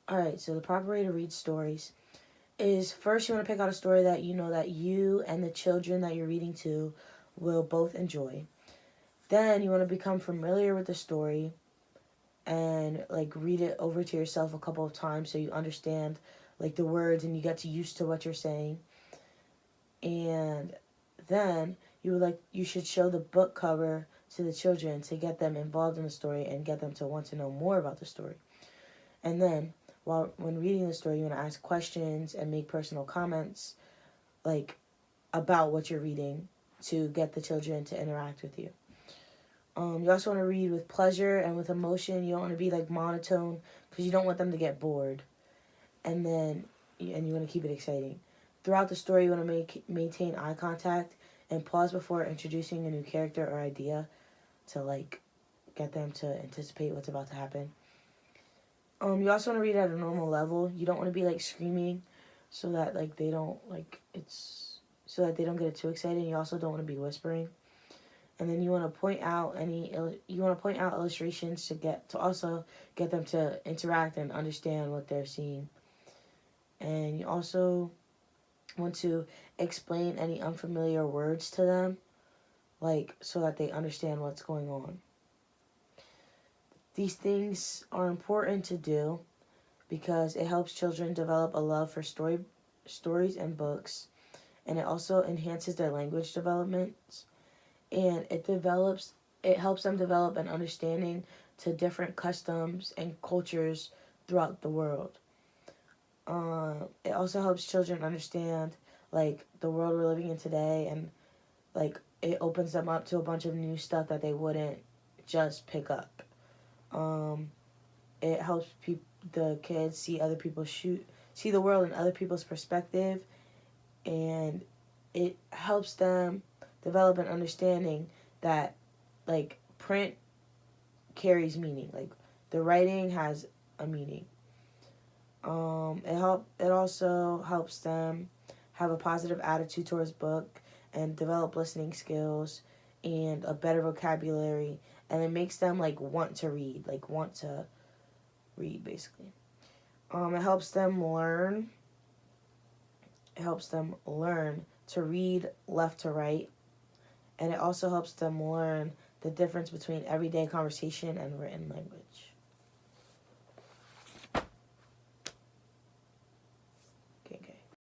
Alright, so the proper way to read stories is first you want to pick out a story that you know that you and the children that you're reading to will both enjoy. Then you want to become familiar with the story and like read it over to yourself a couple of times so you understand like the words and you get to used to what you're saying. And then you should show the book cover to the children to get them involved in the story and get them to want to know more about the story. And then when reading the story, you want to ask questions and make personal comments like about what you're reading to get the children to interact with you. You also want to read with pleasure and with emotion. You don't want to be like monotone because you don't want them to get bored. And you want to keep it exciting. Throughout the story, you want to maintain eye contact and pause before introducing a new character or idea to like get them to anticipate what's about to happen. You also want to read at a normal level. You don't want to be like screaming, so that like they don't like it's so that they don't get too excited. And you also don't want to be whispering. And then you want to point out illustrations to also get them to interact and understand what they're seeing. And you also want to explain any unfamiliar words to them, like so that they understand what's going on. These things are important to do because it helps children develop a love for stories and books, and it also enhances their language development, and it helps them develop an understanding to different customs and cultures throughout the world. It also helps children understand like the world we're living in today, and like it opens them up to a bunch of new stuff that they wouldn't just pick up. Um, it helps the kids see the world in other people's perspective, and it helps them develop an understanding that like print carries meaning. Like the writing has a meaning. It also helps them have a positive attitude towards book and develop listening skills and a better vocabulary, and it makes them like want to read basically. It helps them learn. It helps them learn to read left to right, and it also helps them learn the difference between everyday conversation and written language.